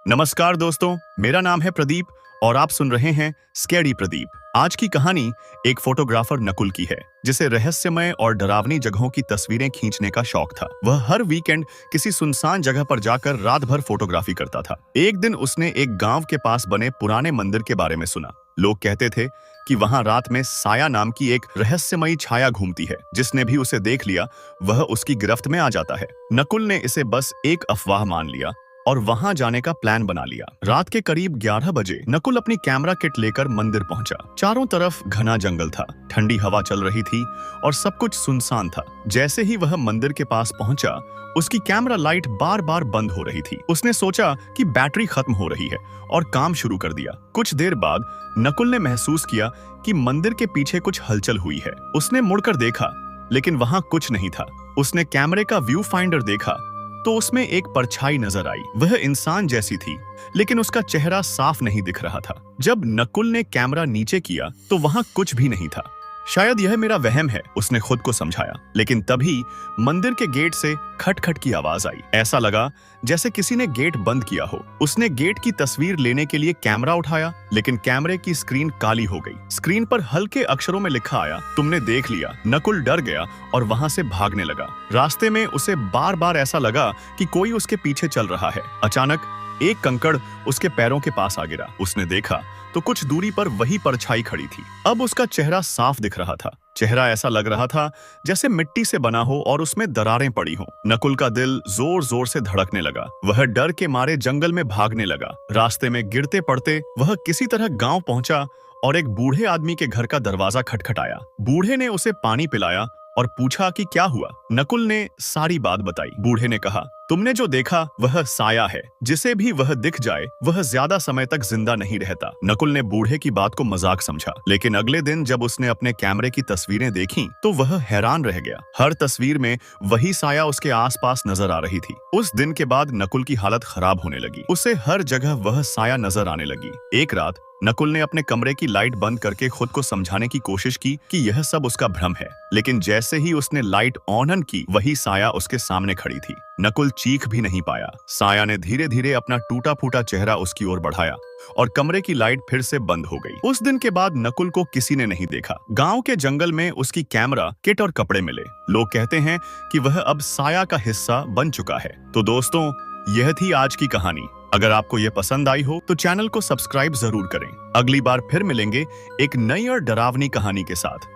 नमस्कार दोस्तों, मेरा नाम है प्रदीप और आप सुन रहे हैं स्कैरी प्रदीप। आज की कहानी एक फोटोग्राफर नकुल की है, जिसे रहस्यमय और डरावनी जगहों की तस्वीरें खींचने का शौक था। वह हर वीकेंड किसी सुनसान जगह पर जाकर रात भर फोटोग्राफी करता था। एक दिन उसने एक गांव के पास बने पुराने मंदिर के बारे में सुना। लोग कहते थे कि वहां रात में साया नाम की एक रहस्यमयी छाया घूमती है। जिसने भी उसे देख लिया वह उसकी गिरफ्त में आ जाता है। नकुल ने इसे बस एक अफवाह मान लिया और वहां जाने का प्लान बना लिया। रात के करीब 11 बजे नकुल अपनी कैमरा किट लेकर मंदिर पहुंचा। चारों तरफ घना जंगल था, ठंडी हवा चल रही थी और सब कुछ सुनसान था। जैसे ही वह मंदिर के पास पहुंचा, उसकी कैमरा लाइट बार बार बंद हो रही थी। उसने सोचा कि बैटरी खत्म हो रही है और काम शुरू कर दिया। कुछ देर बाद नकुल ने महसूस किया कि मंदिर के पीछे कुछ हलचल हुई है। उसने मुड़कर देखा, लेकिन वहां कुछ नहीं था। उसने कैमरे का व्यू फाइंडर देखा तो उसमें एक परछाई नजर आई। वह इंसान जैसी थी, लेकिन उसका चेहरा साफ नहीं दिख रहा था। जब नकुल ने कैमरा नीचे किया तो वहां कुछ भी नहीं था। शायद यह मेरा वहम है, उसने खुद को समझाया। लेकिन तभी मंदिर के गेट से खटखट की आवाज आई। ऐसा लगा जैसे किसी ने गेट बंद किया हो। उसने गेट की तस्वीर लेने के लिए कैमरा उठाया, लेकिन कैमरे की स्क्रीन काली हो गई। स्क्रीन पर हल्के अक्षरों में लिखा आया, तुमने देख लिया। नकुल डर गया और वहां से भागने लगा। रास्ते में उसे बार बार ऐसा लगा कि कोई उसके पीछे चल रहा है। अचानक एक कंकड़ उसके पैरों के पास आ गिरा। उसने देखा तो कुछ दूरी पर वही परछाई खड़ी थी। अब उसका चेहरा साफ दिख रहा था। चेहरा ऐसा लग रहा था जैसे मिट्टी से बना हो और उसमें दरारें पड़ी हों। नकुल का दिल जोर जोर से धड़कने लगा। वह डर के मारे जंगल में भागने लगा। रास्ते में गिरते पड़ते वह किसी तरह गांव पहुंचा और एक बूढ़े आदमी के घर का दरवाजा खटखटाया। बूढ़े ने उसे पानी पिलाया और पूछा कि क्या हुआ। नकुल ने सारी बात बताई। बूढ़े ने कहा, तुमने जो देखा वह साया है। जिसे भी वह दिख जाए वह ज्यादा समय तक जिंदा नहीं रहता। नकुल ने बूढ़े की बात को मजाक समझा, लेकिन अगले दिन जब उसने अपने कैमरे की तस्वीरें देखी तो वह हैरान रह गया। हर तस्वीर में वही साया उसके आसपास नजर आ रही थी। उस दिन के बाद नकुल की हालत खराब होने लगी। उसे हर जगह वह साया नजर आने लगी। एक रात नकुल ने अपने कमरे की लाइट बंद करके खुद को समझाने की कोशिश की कि यह सब उसका भ्रम है। लेकिन जैसे ही उसने लाइट ऑन की, वही साया उसके सामने खड़ी थी। नकुल चीख भी नहीं पाया। साया ने धीरे धीरे अपना टूटा फूटा चेहरा उसकी ओर बढ़ाया और कमरे की लाइट फिर से बंद हो गई। उस दिन के बाद नकुल को किसी ने नहीं देखा। गांव के जंगल में उसकी कैमरा किट और कपड़े मिले। लोग कहते हैं कि वह अब साया का हिस्सा बन चुका है। तो दोस्तों, यह थी आज की कहानी। अगर आपको यह पसंद आई हो तो चैनल को सब्सक्राइब जरूर करें। अगली बार फिर मिलेंगे एक नई और डरावनी कहानी के साथ।